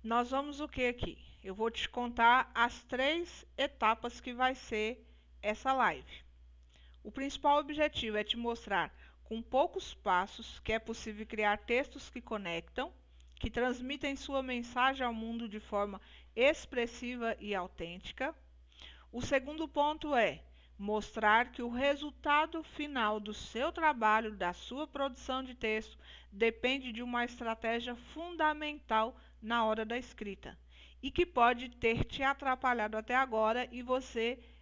nós vamos o que aqui? Eu vou te contar as 3 etapas que vai ser essa live. O principal objetivo é te mostrar com poucos passos que é possível criar textos que conectam, que transmitem sua mensagem ao mundo de forma expressiva e autêntica. O segundo ponto é mostrar que o resultado final do seu trabalho, da sua produção de texto, depende de uma estratégia fundamental na hora da escrita e que pode ter te atrapalhado até agora e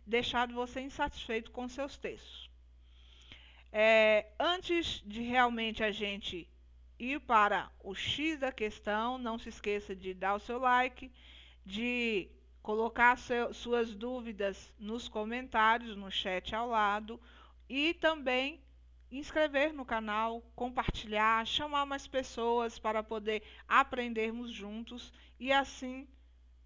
deixado você insatisfeito com seus textos. Antes de realmente a gente ir para o X da questão, não se esqueça de dar o seu like, de colocar suas dúvidas nos comentários, no chat ao lado, e também inscrever no canal, compartilhar, chamar mais pessoas para poder aprendermos juntos e assim,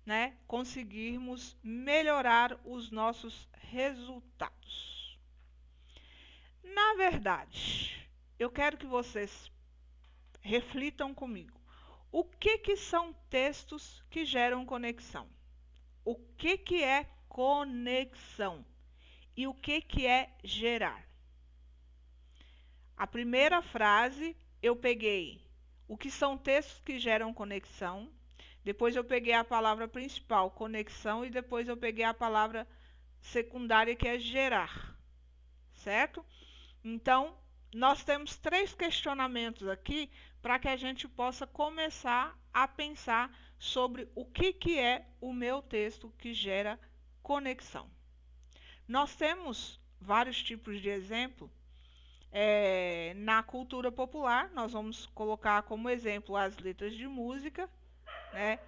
né, conseguirmos melhorar os nossos resultados. Na verdade, eu quero que vocês reflitam comigo. O que são textos que geram conexão? O que é conexão? E o que é gerar? A primeira frase eu peguei o que são textos que geram conexão, depois eu peguei a palavra principal, conexão, e depois eu peguei a palavra secundária, que é gerar, certo? Então, nós temos 3 questionamentos aqui para que a gente possa começar a pensar sobre o que é o meu texto que gera conexão. Nós temos vários tipos de exemplo. Na cultura popular, nós vamos colocar como exemplo as letras de música, né?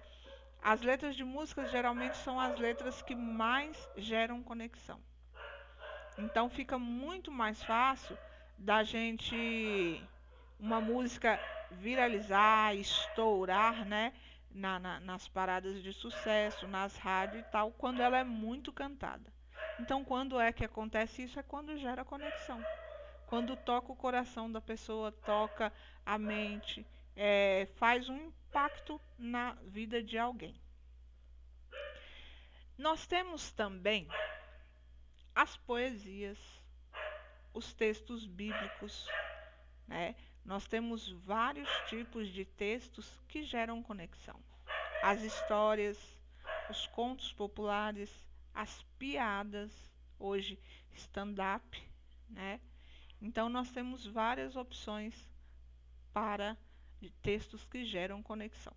As letras de música geralmente são as letras que mais geram conexão. Então fica muito mais fácil da gente uma música viralizar, estourar, né? Nas paradas de sucesso, nas rádios e tal, quando ela é muito cantada. Então, quando é que acontece isso? É quando gera conexão. Quando toca o coração da pessoa, toca a mente, faz um impacto na vida de alguém. Nós temos também as poesias, os textos bíblicos, né? Nós temos vários tipos de textos que geram conexão. As histórias, os contos populares, as piadas, hoje stand-up, né? Então nós temos várias opções para textos que geram conexão.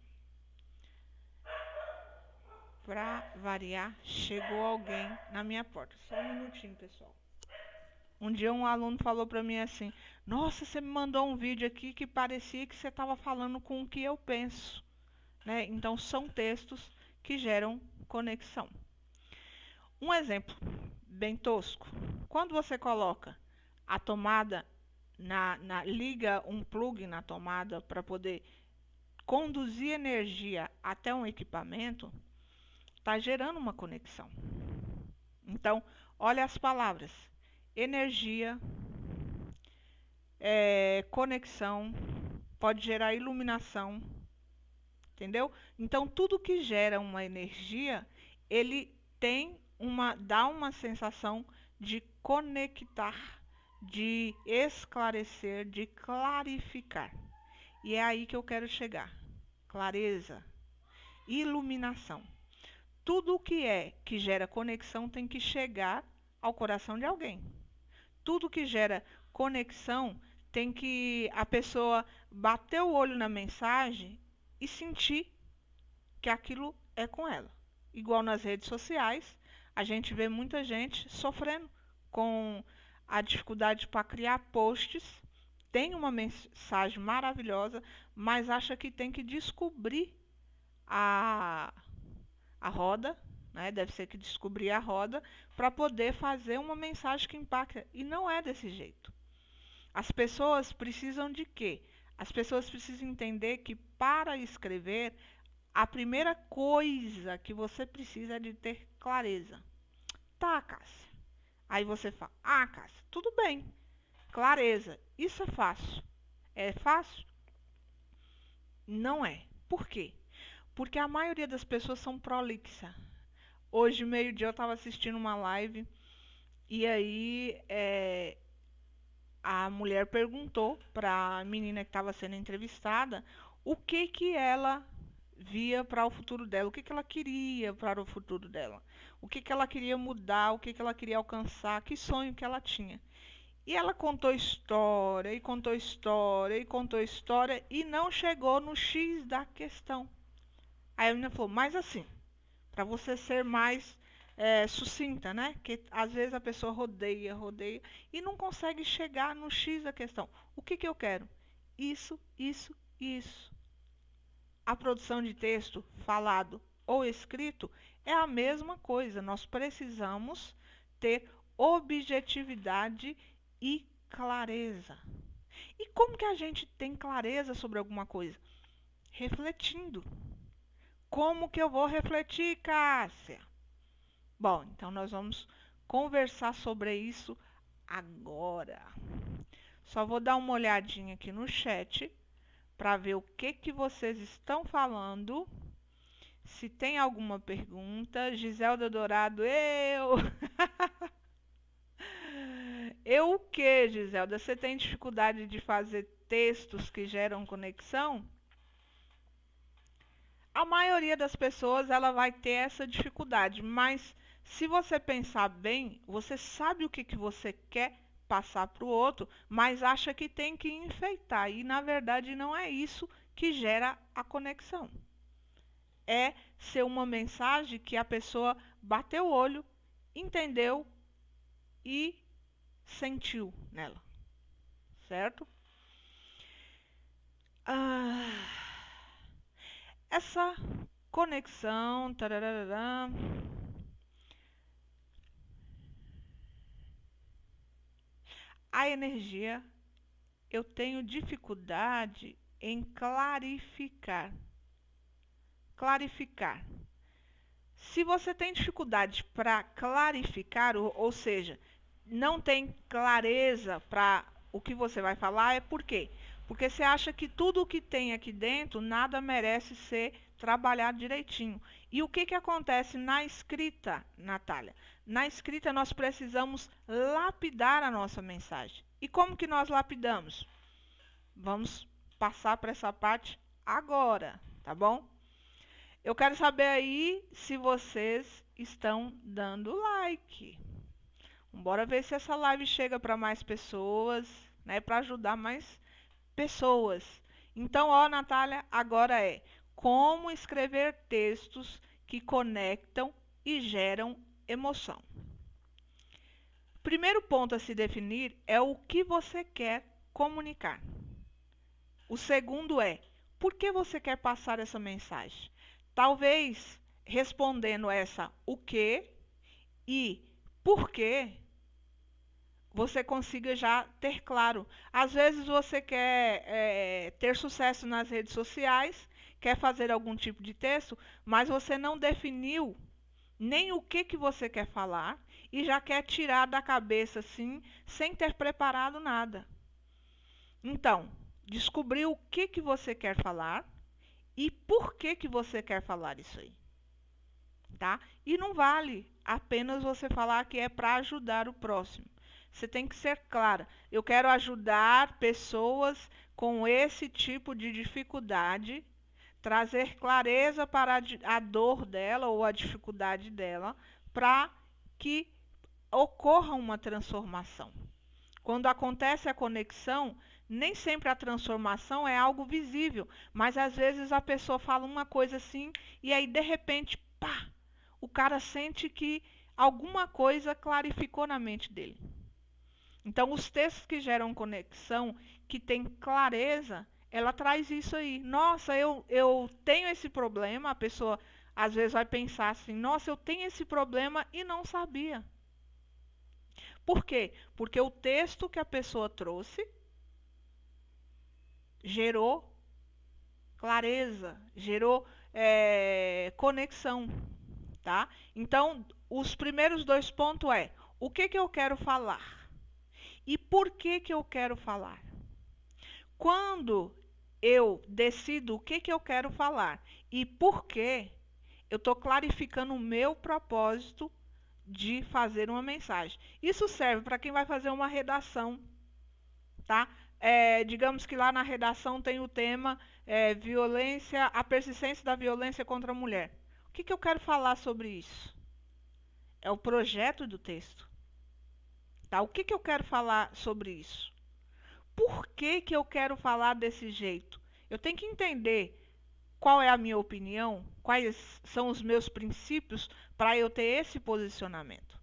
Para variar, chegou alguém na minha porta. Só um minutinho, pessoal. Um dia um aluno falou para mim assim: nossa, você me mandou um vídeo aqui que parecia que você estava falando com o que eu penso, né? Então são textos que geram conexão. Um exemplo bem tosco: quando você coloca a tomada liga um plug na tomada para poder conduzir energia até um equipamento, está gerando uma conexão. Então, olha as palavras: energia, conexão, pode gerar iluminação, entendeu? Então, tudo que gera uma energia, ele dá uma sensação de conectar, de esclarecer, de clarificar. E é aí que eu quero chegar. Clareza, iluminação. Tudo que gera conexão tem que chegar ao coração de alguém. Tudo que gera conexão tem que a pessoa bater o olho na mensagem e sentir que aquilo é com ela. Igual nas redes sociais, a gente vê muita gente sofrendo com a dificuldade para criar posts, tem uma mensagem maravilhosa, mas acha que tem que descobrir a roda, né? Deve ser que descobrir a roda para poder fazer uma mensagem que impacta. E não é desse jeito. As pessoas precisam de quê? As pessoas precisam entender que para escrever, a primeira coisa que você precisa é de ter clareza. Tá, Cássia. Aí você fala: ah, Cássia, tudo bem. Clareza, isso é fácil. É fácil? Não é. Por quê? Porque a maioria das pessoas são prolixa. Hoje, meio-dia, eu estava assistindo uma live e aí a mulher perguntou para a menina que estava sendo entrevistada o que que ela via para o futuro dela, o que que ela queria para o futuro dela, o que que ela queria mudar, o que que ela queria alcançar, que sonho que ela tinha. E ela contou história, e contou história, e contou história, e não chegou no X da questão. Aí a menina falou, mas assim, para você ser mais sucinta, né? Porque às vezes a pessoa rodeia, rodeia e não consegue chegar no X da questão. O que que eu quero? Isso, isso, isso. A produção de texto, falado ou escrito, é a mesma coisa. Nós precisamos ter objetividade e clareza. E como que a gente tem clareza sobre alguma coisa? Refletindo. Como que eu vou refletir, Cássia? Bom, então nós vamos conversar sobre isso agora. Só vou dar uma olhadinha aqui no chat para ver o que que vocês estão falando. Se tem alguma pergunta, Giselda Dourado, eu. Eu o que, Giselda? Você tem dificuldade de fazer textos que geram conexão? A maioria das pessoas ela vai ter essa dificuldade, mas se você pensar bem, você sabe o que que você quer passar para o outro, mas acha que tem que enfeitar, e na verdade não é isso que gera a conexão. É ser uma mensagem que a pessoa bateu o olho, entendeu e sentiu nela, certo? Essa conexão, tarararã, a energia, eu tenho dificuldade em clarificar. Clarificar. Se você tem dificuldade para clarificar, ou seja, não tem clareza para o que você vai falar, é por quê? Porque você acha que tudo o que tem aqui dentro nada merece ser trabalhado direitinho. E o que que acontece na escrita, Natália? Na escrita nós precisamos lapidar a nossa mensagem. E como que nós lapidamos? Vamos passar para essa parte agora, tá bom? Eu quero saber aí se vocês estão dando like. Bora ver se essa live chega para mais pessoas, né, para ajudar mais pessoas. Então, ó, Natália, agora é como escrever textos que conectam e geram emoção. Primeiro ponto a se definir é o que você quer comunicar. O segundo é por que você quer passar essa mensagem. Talvez respondendo essa o que e por que você consiga já ter claro. Às vezes você quer ter sucesso nas redes sociais, quer fazer algum tipo de texto, mas você não definiu nem o que que você quer falar e já quer tirar da cabeça assim, sem ter preparado nada. Então, descobrir o que que você quer falar e por que que você quer falar isso aí. Tá? E não vale apenas você falar que é para ajudar o próximo. Você tem que ser clara. Eu quero ajudar pessoas com esse tipo de dificuldade, trazer clareza para a dor dela ou a dificuldade dela, para que ocorra uma transformação. Quando acontece a conexão, nem sempre a transformação é algo visível, mas às vezes a pessoa fala uma coisa assim e aí de repente, pá, o cara sente que alguma coisa clarificou na mente dele. Então, os textos que geram conexão, que tem clareza, ela traz isso aí. Nossa, eu tenho esse problema. A pessoa às vezes vai pensar assim: nossa, eu tenho esse problema e não sabia. Por quê? Porque o texto que a pessoa trouxe gerou clareza, gerou conexão. Tá? Então, os primeiros dois pontos é o que eu quero falar e por que eu quero falar. Quando eu decido o que eu quero falar e por que eu estou clarificando o meu propósito de fazer uma mensagem. Isso serve para quem vai fazer uma redação, tá? Digamos que lá na redação tem o tema violência, a persistência da violência contra a mulher. O que eu quero falar sobre isso? É o projeto do texto. Tá? O que eu quero falar sobre isso? Por que eu quero falar desse jeito? Eu tenho que entender qual é a minha opinião, quais são os meus princípios para eu ter esse posicionamento.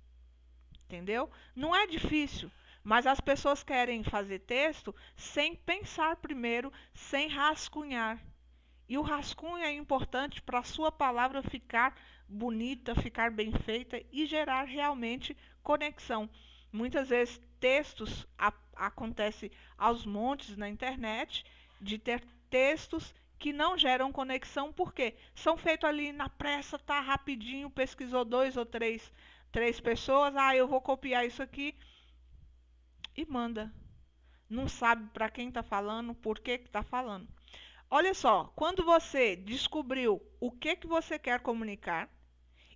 Entendeu? Não é difícil, mas as pessoas querem fazer texto sem pensar primeiro, sem rascunhar. E o rascunho é importante para a sua palavra ficar bonita, ficar bem feita e gerar realmente conexão. Muitas vezes textos acontece aos montes na internet de ter textos que não geram conexão, porque são feitos ali na pressa, tá rapidinho, pesquisou 2 ou 3 pessoas, eu vou copiar isso aqui e manda. Não sabe para quem está falando, por que está falando. Olha só, quando você descobriu o que você quer comunicar,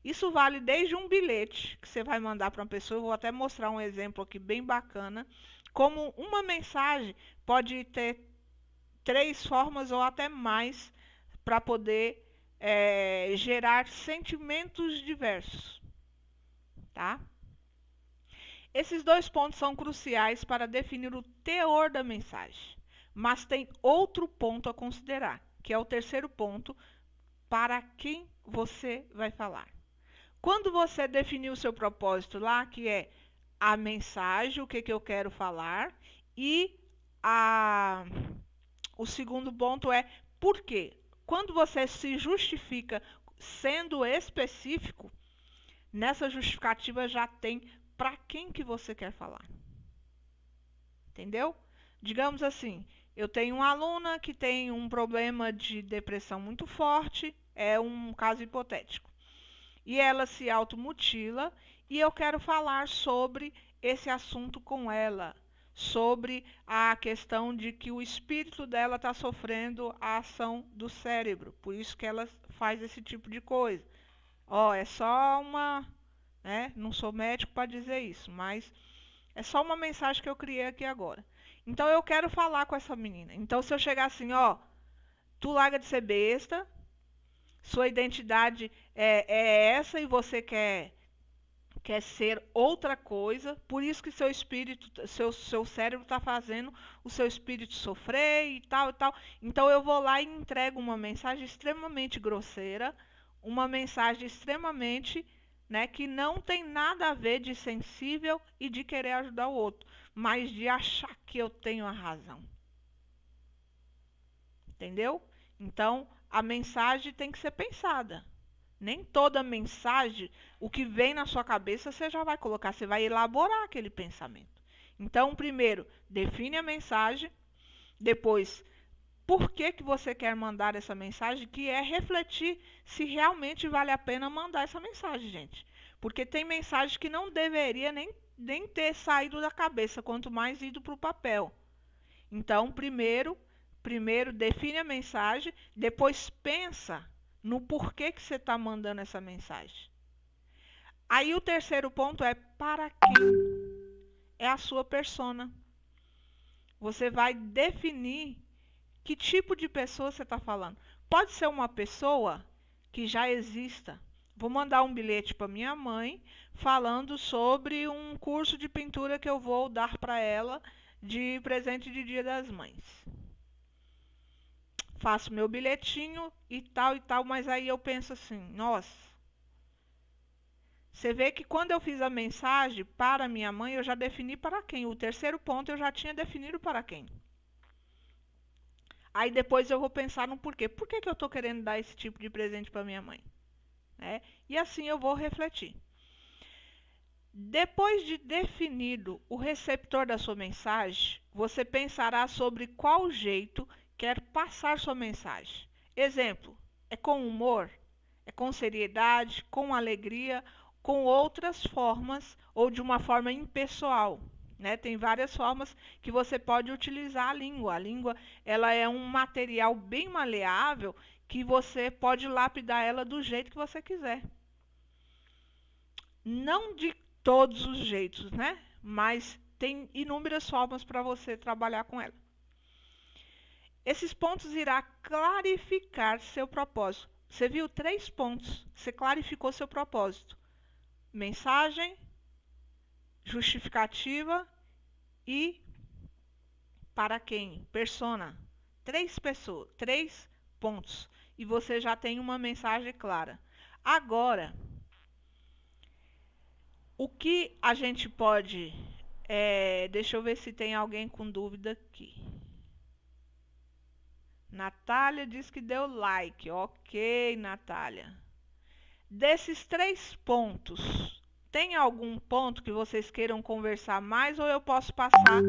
isso vale desde um bilhete que você vai mandar para uma pessoa. Eu vou até mostrar um exemplo aqui bem bacana. Como uma mensagem pode ter 3 formas ou até mais para poder gerar sentimentos diversos. Tá? Esses 2 pontos são cruciais para definir o teor da mensagem. Mas tem outro ponto a considerar, que é o terceiro ponto, para quem você vai falar. Quando você definir o seu propósito lá, que é a mensagem, o que eu quero falar, e o segundo ponto é por quê. Quando você se justifica sendo específico, nessa justificativa já tem para quem que você quer falar. Entendeu? Digamos assim, eu tenho uma aluna que tem um problema de depressão muito forte, é um caso hipotético. E ela se automutila e eu quero falar sobre esse assunto com ela, sobre a questão de que o espírito dela está sofrendo a ação do cérebro, por isso que ela faz esse tipo de coisa. É só uma, né? Não sou médico para dizer isso, mas é só uma mensagem que eu criei aqui agora. Então eu quero falar com essa menina. Então se eu chegar assim, tu larga de ser besta, sua identidade é essa e você quer ser outra coisa, por isso que seu espírito, seu cérebro está fazendo o seu espírito sofrer e tal e tal. Então eu vou lá e entrego uma mensagem extremamente grosseira, uma mensagem extremamente, né, que não tem nada a ver de sensível e de querer ajudar o outro, mas de achar que eu tenho a razão. Entendeu? Então, a mensagem tem que ser pensada. Nem toda mensagem, o que vem na sua cabeça, você já vai colocar, você vai elaborar aquele pensamento. Então, primeiro, define a mensagem, depois, por que você quer mandar essa mensagem, que é refletir se realmente vale a pena mandar essa mensagem, gente. Porque tem mensagem que não deveria nem ter saído da cabeça, quanto mais ido para o papel. Então, primeiro define a mensagem, depois pensa no porquê que você está mandando essa mensagem. Aí o terceiro ponto é para quem é a sua persona. Você vai definir que tipo de pessoa você está falando. Pode ser uma pessoa que já exista. Vou mandar um bilhete para minha mãe falando sobre um curso de pintura que eu vou dar para ela de presente de Dia das Mães. Faço meu bilhetinho e tal, mas aí eu penso assim, nossa, você vê que quando eu fiz a mensagem para minha mãe, eu já defini para quem. O terceiro ponto eu já tinha definido para quem. Aí depois eu vou pensar no porquê. Por que eu estou querendo dar esse tipo de presente para minha mãe? E assim eu vou refletir. Depois de definido o receptor da sua mensagem, você pensará sobre qual jeito quer passar sua mensagem. Exemplo, é com humor, é com seriedade, com alegria, com outras formas ou de uma forma impessoal. né? Tem várias formas que você pode utilizar a língua. A língua, ela é um material bem maleável que você pode lapidar ela do jeito que você quiser. Não de todos os jeitos, né? Mas tem inúmeras formas para você trabalhar com ela. Esses pontos irá clarificar seu propósito. Você viu 3 pontos, você clarificou seu propósito. Mensagem, justificativa e para quem? Persona. 3 pessoas, 3 pontos. E você já tem uma mensagem clara. Agora, o que a gente pode... deixa eu ver se tem alguém com dúvida aqui. Natália diz que deu like. Ok, Natália. Desses 3 pontos, tem algum ponto que vocês queiram conversar mais ou eu posso passar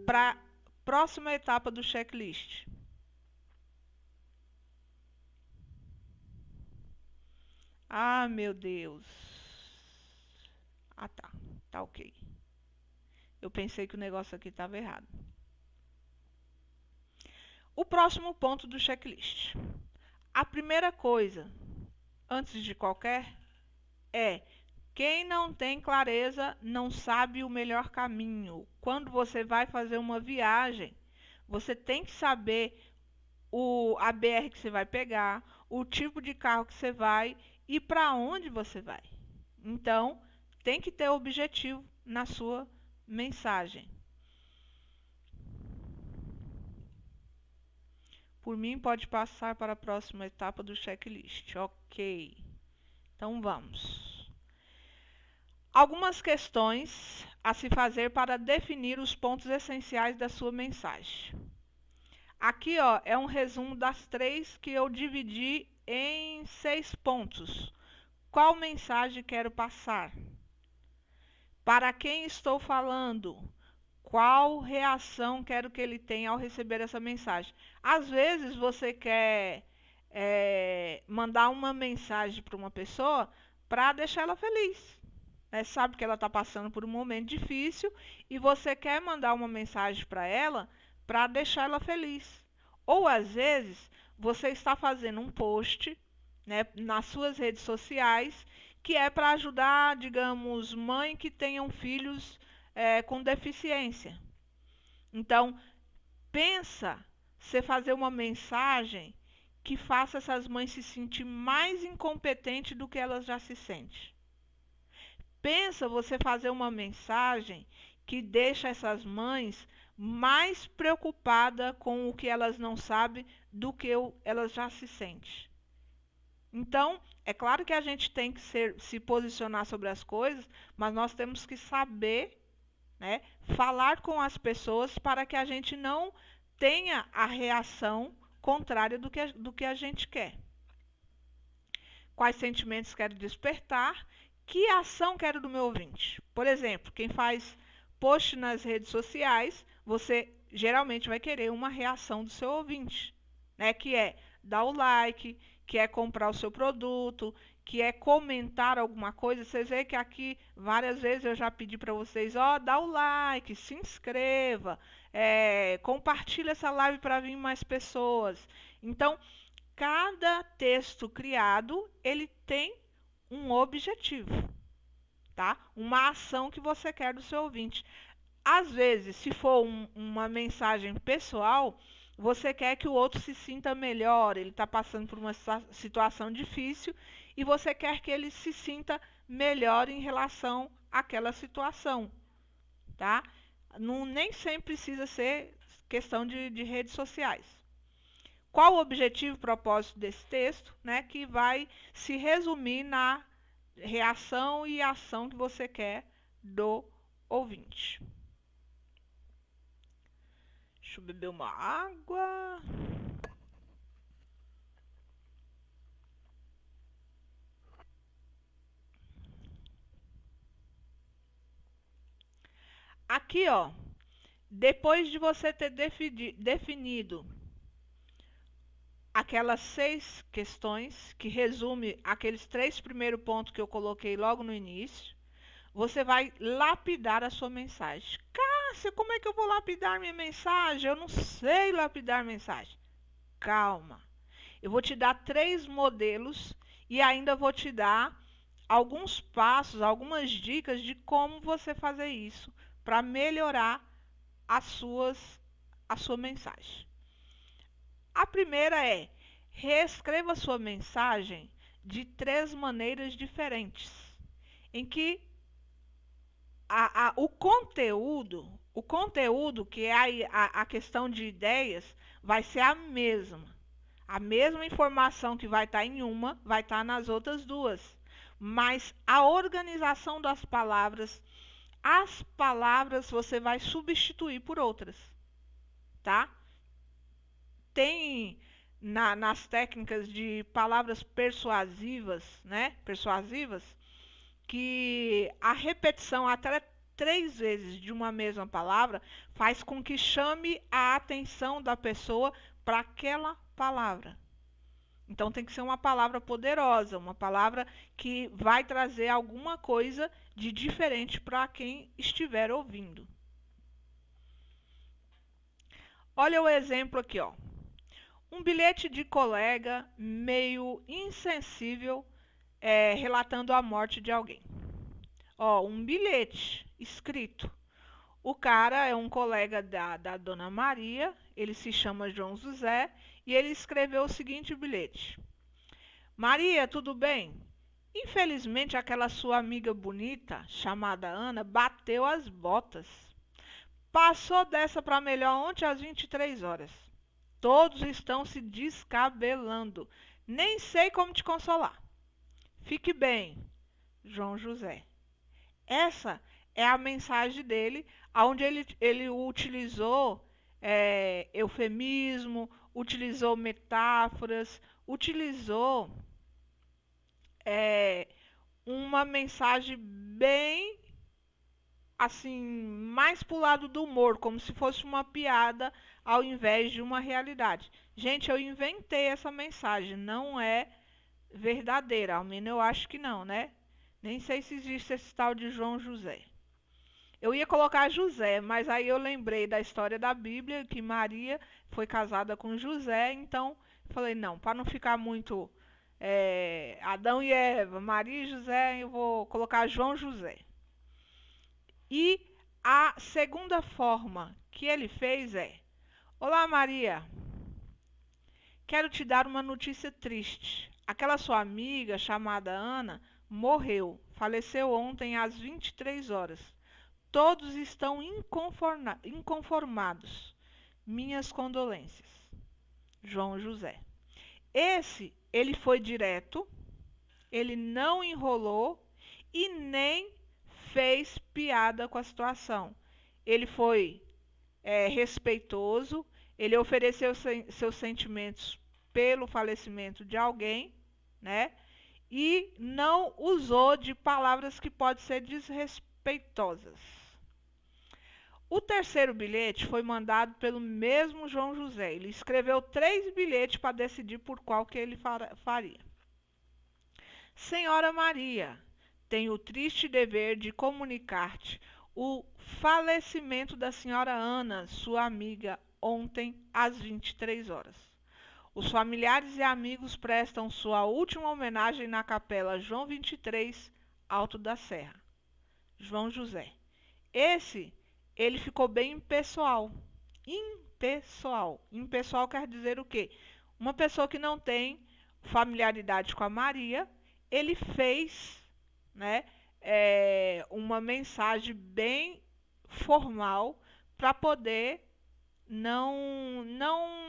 para a próxima etapa do checklist? Ah, meu Deus. Ah, tá. Tá ok. Eu pensei que o negócio aqui estava errado. O próximo ponto do checklist. A primeira coisa, antes de qualquer, é quem não tem clareza não sabe o melhor caminho. Quando você vai fazer uma viagem, você tem que saber a BR que você vai pegar, o tipo de carro que você vai e para onde você vai. Então, tem que ter objetivo na sua mensagem. Por mim, pode passar para a próxima etapa do checklist. Ok. Então, vamos. Algumas questões a se fazer para definir os pontos essenciais da sua mensagem. Aqui, ó, é um resumo das 3 que eu dividi em 6 pontos. Qual mensagem quero passar? Para quem estou falando? Qual reação quero que ele tenha ao receber essa mensagem? Às vezes você quer mandar uma mensagem para uma pessoa para deixar ela feliz. Sabe que ela está passando por um momento difícil e você quer mandar uma mensagem para ela para deixar ela feliz. Ou às vezes você está fazendo um post, né, nas suas redes sociais que é para ajudar, digamos, mães que tenham filhos com deficiência. Então, pensa você fazer uma mensagem que faça essas mães se sentir mais incompetentes do que elas já se sentem. Pensa você fazer uma mensagem que deixa essas mães mais preocupadas com o que elas não sabem do que elas já se sentem. Então, é claro que a gente tem que se posicionar sobre as coisas, mas nós temos que saber, né, falar com as pessoas para que a gente não tenha a reação contrária do que a gente quer. Quais sentimentos quero despertar? Que ação quero do meu ouvinte? Por exemplo, quem faz post nas redes sociais, você geralmente vai querer uma reação do seu ouvinte, né? Que é dar o like, que é comprar o seu produto, que é comentar alguma coisa. Vocês veem que aqui várias vezes eu já pedi para vocês, dá o like, se inscreva, compartilha essa live para vir mais pessoas. Então, cada texto criado, ele tem um objetivo, tá? Uma ação que você quer do seu ouvinte. Às vezes, se for uma mensagem pessoal, você quer que o outro se sinta melhor, ele está passando por uma situação difícil e você quer que ele se sinta melhor em relação àquela situação, tá? Nem sempre precisa ser questão de redes sociais. Qual o objetivo e propósito desse texto, né, que vai se resumir na reação e ação que você quer do ouvinte. Deixa eu beber uma água. Aqui, ó, depois de você ter definido aquelas 6 questões, que resume aqueles 3 primeiros pontos que eu coloquei logo no início, você vai lapidar a sua mensagem. Márcia, como é que eu vou lapidar minha mensagem? Eu não sei lapidar mensagem. Calma. Eu vou te dar 3 modelos e ainda vou te dar alguns passos, algumas dicas de como você fazer isso para melhorar a sua mensagem. A primeira é: reescreva sua mensagem de 3 maneiras diferentes, em que o conteúdo, que é a questão de ideias, vai ser a mesma. A mesma informação que vai estar em uma, vai estar nas outras 2. Mas a organização das palavras, as palavras você vai substituir por outras, tá? Tem nas técnicas de palavras persuasivas, né? Persuasivas, que a repetição até 3 vezes de uma mesma palavra faz com que chame a atenção da pessoa para aquela palavra. Então tem que ser uma palavra poderosa, uma palavra que vai trazer alguma coisa de diferente para quem estiver ouvindo. Olha o exemplo aqui, ó. Um bilhete de colega meio insensível relatando a morte de alguém. Ó, um bilhete escrito. O cara é um colega da Dona Maria, ele se chama João José, e ele escreveu o seguinte bilhete: Maria, tudo bem? Infelizmente, aquela sua amiga bonita, chamada Ana, bateu as botas. Passou dessa para melhor ontem às 23 horas. Todos estão se descabelando. Nem sei como te consolar. Fique bem, João José. Essa é a mensagem dele, onde ele utilizou eufemismo, utilizou metáforas, utilizou uma mensagem bem assim, mais pro lado do humor, como se fosse uma piada ao invés de uma realidade. Gente, eu inventei essa mensagem, não é verdadeira, ao menos eu acho que não, né? Nem sei se existe esse tal de João José. Eu ia colocar José, mas aí eu lembrei da história da Bíblia, que Maria foi casada com José, então falei, não, para não ficar muito Adão e Eva, Maria e José, eu vou colocar João José. E a segunda forma que ele fez é: Olá, Maria, quero te dar uma notícia triste. Aquela sua amiga chamada Ana morreu, faleceu ontem às 23 horas. Todos estão inconformados. Minhas condolências. João José. Ele foi direto, ele não enrolou e nem fez piada com a situação. Ele foi respeitoso, ele ofereceu seus sentimentos pelo falecimento de alguém, né? E não usou de palavras que podem ser desrespeitosas. O terceiro bilhete foi mandado pelo mesmo João José. Ele escreveu 3 bilhetes para decidir por qual que ele faria. Senhora Maria, tenho o triste dever de comunicar-te o falecimento da senhora Ana, sua amiga, ontem às 23 horas. Os familiares e amigos prestam sua última homenagem na capela João 23, Alto da Serra. João José. Ele ficou bem impessoal. Impessoal. Impessoal quer dizer o quê? Uma pessoa que não tem familiaridade com a Maria, ele fez, né, uma mensagem bem formal para poder não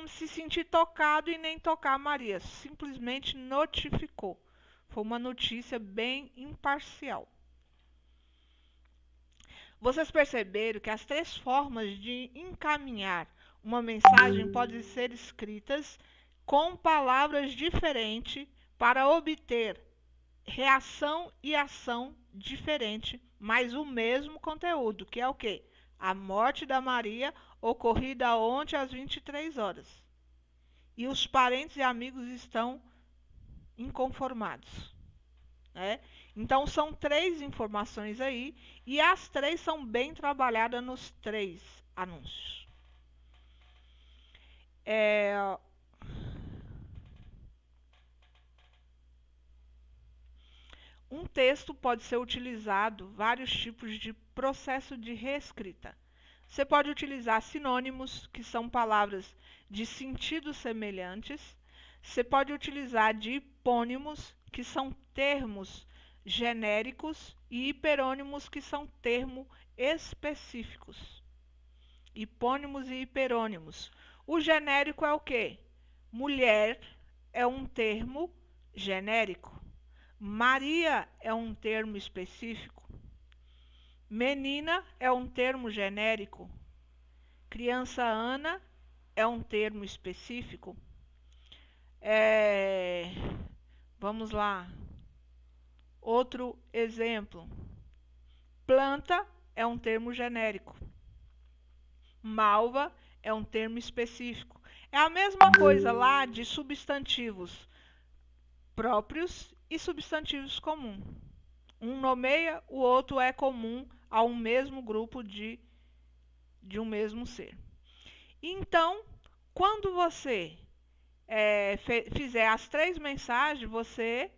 se sentir tocado e nem tocar a Maria. Simplesmente notificou. Foi uma notícia bem imparcial. Vocês perceberam que as 3 formas de encaminhar uma mensagem podem ser escritas com palavras diferentes para obter reação e ação diferente, mas o mesmo conteúdo, que é o quê? A morte da Maria ocorrida ontem às 23 horas. E os parentes e amigos estão inconformados, né? Então, são 3 informações aí e as 3 são bem trabalhadas nos 3 anúncios. Um texto pode ser utilizado vários tipos de processo de reescrita. Você pode utilizar sinônimos, que são palavras de sentidos semelhantes. Você pode utilizar de hipônimos, que são termos genéricos, e hiperônimos, que são termos específicos. Hipônimos e hiperônimos. O genérico é o quê? Mulher é um termo genérico. Maria é um termo específico. Menina é um termo genérico. Criança Ana é um termo específico. Vamos lá. Outro exemplo. Planta é um termo genérico. Malva é um termo específico. É a mesma coisa lá de substantivos próprios e substantivos comuns. Um nomeia, o outro é comum a um mesmo grupo de um mesmo ser. Então, quando você fizer as 3 mensagens, você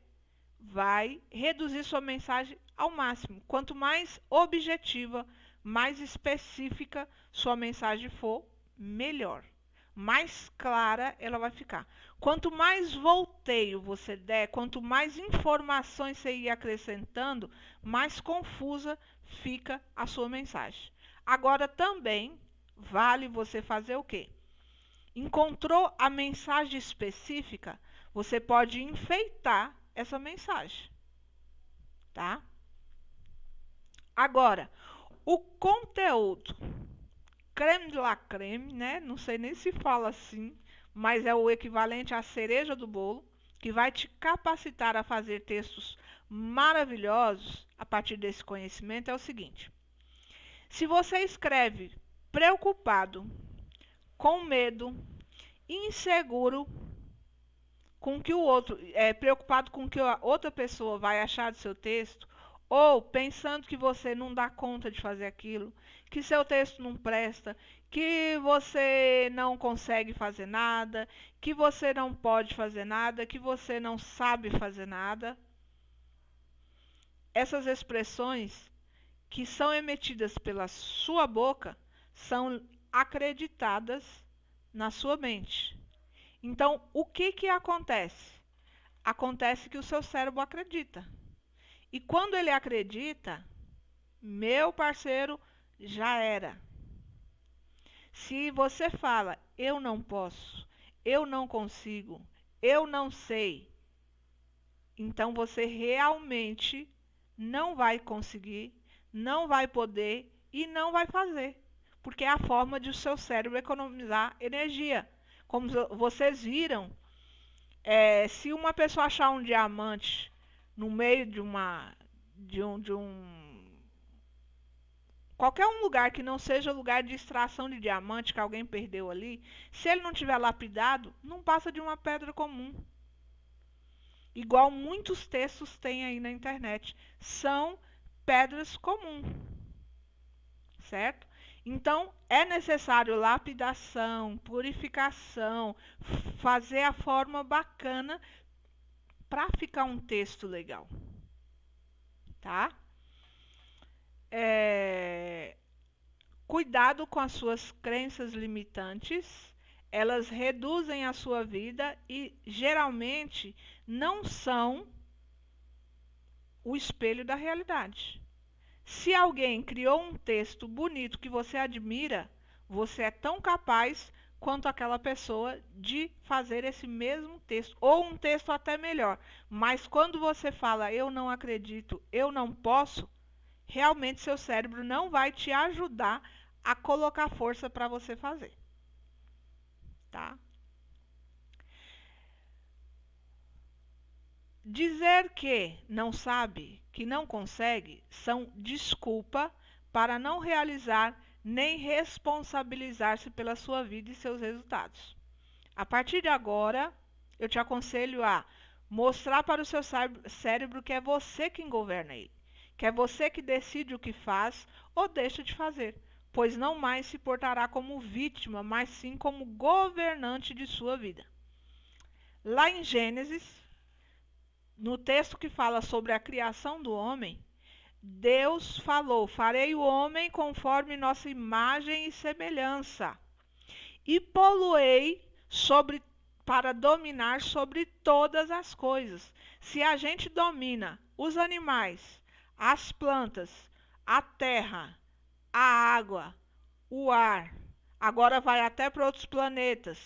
vai reduzir sua mensagem ao máximo. Quanto mais objetiva, mais específica sua mensagem for, melhor. Mais clara ela vai ficar. Quanto mais volteio você der, quanto mais informações você ir acrescentando, mais confusa fica a sua mensagem. Agora também vale você fazer o quê? Encontrou a mensagem específica, você pode enfeitar essa mensagem, tá? Agora, o conteúdo creme de la creme, né? Não sei nem se fala assim, mas é o equivalente à cereja do bolo, que vai te capacitar a fazer textos maravilhosos a partir desse conhecimento, é o seguinte. Se você escreve preocupado, com medo, inseguro, com que o outro preocupado com o que a outra pessoa vai achar do seu texto, ou pensando que você não dá conta de fazer aquilo, que seu texto não presta, que você não consegue fazer nada, que você não pode fazer nada, que você não sabe fazer nada. Essas expressões que são emitidas pela sua boca são acreditadas na sua mente. Então, o que acontece? Acontece que o seu cérebro acredita. E quando ele acredita, meu parceiro, já era. Se você fala, eu não posso, eu não consigo, eu não sei, então você realmente não vai conseguir, não vai poder e não vai fazer. Porque é a forma de o seu cérebro economizar energia. Como vocês viram, se uma pessoa achar um diamante no meio de qualquer um lugar que não seja lugar de extração de diamante que alguém perdeu ali, se ele não tiver lapidado, não passa de uma pedra comum. Igual muitos textos têm aí na internet, são pedras comuns, certo? Então, é necessário lapidação, purificação, fazer a forma bacana para ficar um texto legal, tá? Cuidado com as suas crenças limitantes, elas reduzem a sua vida e geralmente não são o espelho da realidade. Se alguém criou um texto bonito que você admira, você é tão capaz quanto aquela pessoa de fazer esse mesmo texto, ou um texto até melhor. Mas quando você fala, eu não acredito, eu não posso, realmente seu cérebro não vai te ajudar a colocar força para você fazer. Tá? Dizer que não sabe, que não consegue, são desculpa para não realizar nem responsabilizar-se pela sua vida e seus resultados. A partir de agora, eu te aconselho a Mostrar para o seu cérebro que é você quem governa ele, que é você que decide o que faz ou deixa de fazer, pois não mais se portará como vítima, mas sim como governante de sua vida. Lá em Gênesis, no texto que fala sobre a criação do homem, Deus falou: farei o homem conforme nossa imagem e semelhança, e poloei para dominar sobre todas as coisas. Se a gente domina os animais, as plantas, a terra, a água, o ar, agora vai até para outros planetas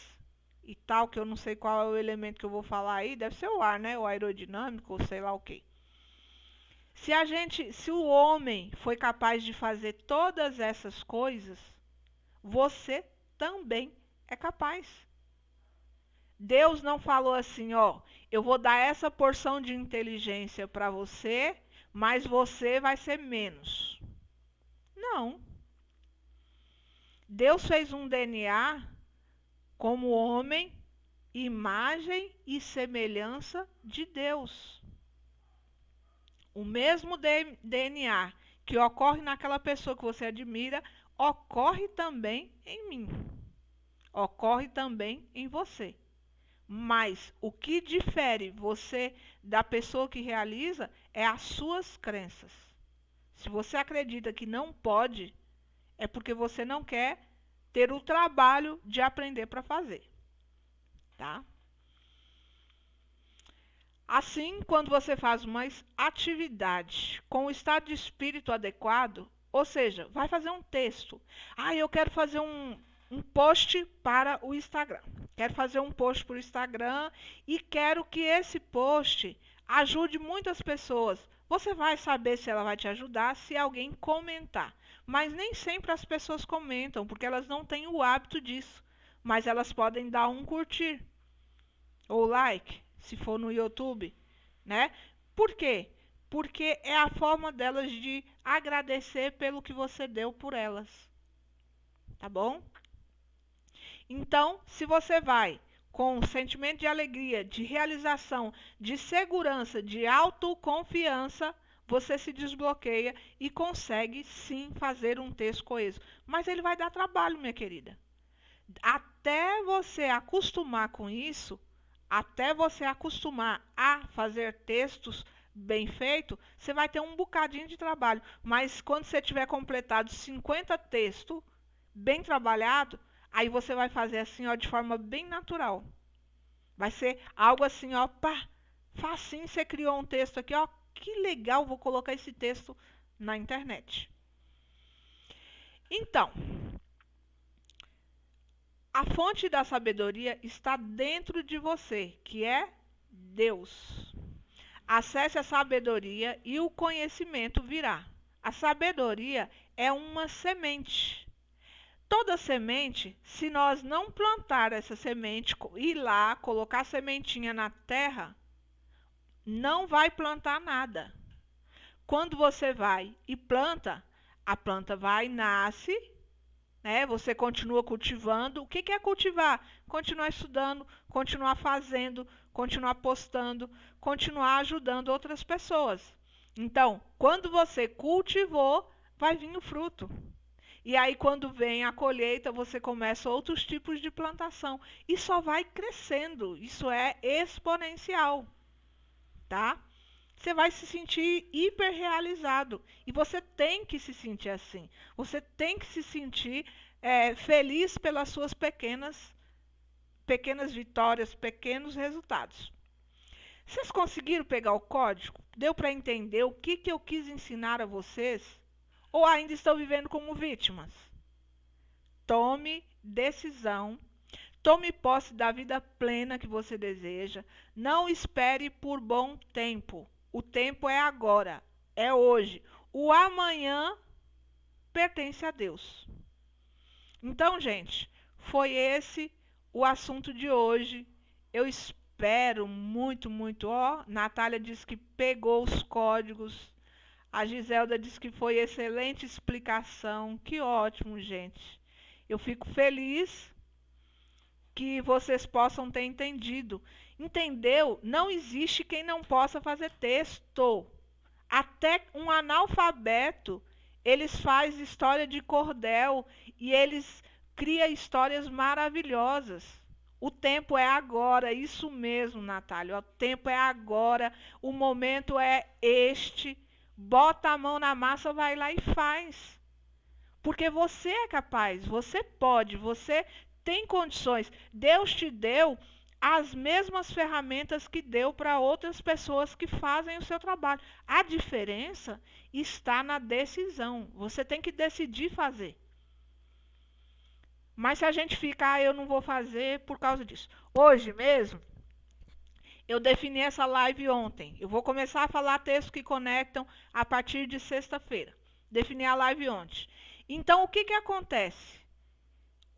e tal, que eu não sei qual é o elemento que eu vou falar aí, deve ser o ar, né? O aerodinâmico, ou sei lá o quê. Se o homem foi capaz de fazer todas essas coisas, você também é capaz. Deus não falou assim, ó, eu vou dar essa porção de inteligência para você, mas você vai ser menos. Não. Deus fez um DNA como homem, imagem e semelhança de Deus. O mesmo DNA que ocorre naquela pessoa que você admira, ocorre também em mim. Ocorre também em você. Mas o que difere você da pessoa que realiza é as suas crenças. Se você acredita que não pode, é porque você não quer ter o trabalho de aprender para fazer, tá? Assim, quando você faz uma atividade com o estado de espírito adequado, ou seja, vai fazer um texto. Eu quero fazer um post para o Instagram. Quero fazer um post para o Instagram e quero que esse post ajude muitas pessoas. Você vai saber se ela vai te ajudar se alguém comentar. Mas nem sempre as pessoas comentam, porque elas não têm o hábito disso. Mas elas podem dar um curtir ou like, se for no YouTube, né? Por quê? Porque é a forma delas de agradecer pelo que você deu por elas. Tá bom? Então, se você vai com um sentimento de alegria, de realização, de segurança, de autoconfiança, você se desbloqueia e consegue sim fazer um texto coeso. Mas ele vai dar trabalho, minha querida. Até você acostumar com isso, até você acostumar a fazer textos bem feitos, você vai ter um bocadinho de trabalho. Mas quando você tiver completado 50 textos bem trabalhados, aí você vai fazer assim, ó, de forma bem natural. Vai ser algo assim, ó, pá, facinho, você criou um texto aqui, ó, que legal, vou colocar esse texto na internet. Então, a fonte da sabedoria está dentro de você, que é Deus. Acesse a sabedoria e o conhecimento virá. A sabedoria é uma semente. Toda semente, se nós não plantar essa semente, ir lá, colocar a sementinha na terra, não vai plantar nada. Quando você vai e planta, a planta vai, nasce, né? Você continua cultivando. O que é cultivar? Continuar estudando, continuar fazendo, continuar postando, continuar ajudando outras pessoas. Então, quando você cultivou, vai vir o fruto. E aí, quando vem a colheita, você começa outros tipos de plantação. E só vai crescendo. Isso é exponencial, tá? Você vai se sentir hiper realizado. E você tem que se sentir assim. Você tem que se sentir feliz pelas suas pequenas vitórias, pequenos resultados. Vocês conseguiram pegar o código? Deu para entender o que eu quis ensinar a vocês? Ou ainda estão vivendo como vítimas? Tome decisão. Tome posse da vida plena que você deseja. Não espere por bom tempo. O tempo é agora, é hoje. O amanhã pertence a Deus. Então, gente, foi esse o assunto de hoje. Eu espero muito, muito. Natália disse que pegou os códigos. A Giselda disse que foi excelente explicação. Que ótimo, gente. Eu fico feliz que vocês possam ter entendido. Entendeu? Não existe quem não possa fazer texto. Até um analfabeto, eles fazem história de cordel e eles criam histórias maravilhosas. O tempo é agora, isso mesmo, Natália. O tempo é agora, o momento é este. Bota a mão na massa, vai lá e faz. Porque você é capaz, você pode, você tem condições. Deus te deu as mesmas ferramentas que deu para outras pessoas que fazem o seu trabalho. A diferença está na decisão. Você tem que decidir fazer. Mas se a gente ficar, eu não vou fazer por causa disso. Hoje mesmo, eu defini essa live ontem. Eu vou começar a falar textos que conectam a partir de sexta-feira. Defini a live ontem. Então, o que acontece?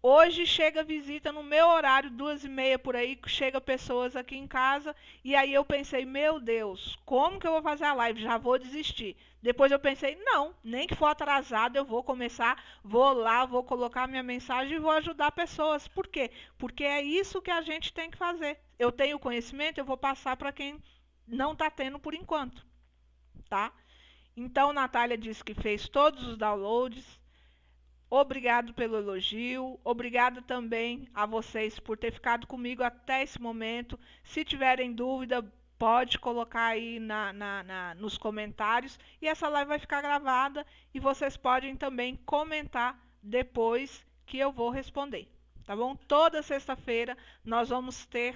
Hoje chega visita no meu horário, 2h30 por aí, chega pessoas aqui em casa, e aí eu pensei, meu Deus, como que eu vou fazer a live? Já vou desistir. Depois eu pensei, não, nem que for atrasado, eu vou começar, vou lá, vou colocar minha mensagem e vou ajudar pessoas. Por quê? Porque é isso que a gente tem que fazer. Eu tenho conhecimento, eu vou passar para quem não está tendo por enquanto, tá? Então, Natália disse que fez todos os downloads. Obrigado pelo elogio, obrigado também a vocês por ter ficado comigo até esse momento. Se tiverem dúvida, pode colocar aí nos comentários e essa live vai ficar gravada e vocês podem também comentar depois que eu vou responder, tá bom? Toda sexta-feira nós vamos ter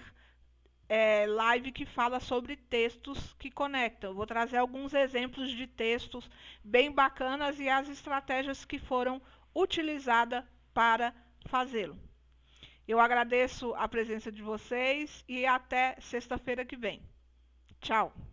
live que fala sobre textos que conectam. Eu vou trazer alguns exemplos de textos bem bacanas e as estratégias que foram utilizada para fazê-lo. Eu agradeço a presença de vocês e até sexta-feira que vem. Tchau!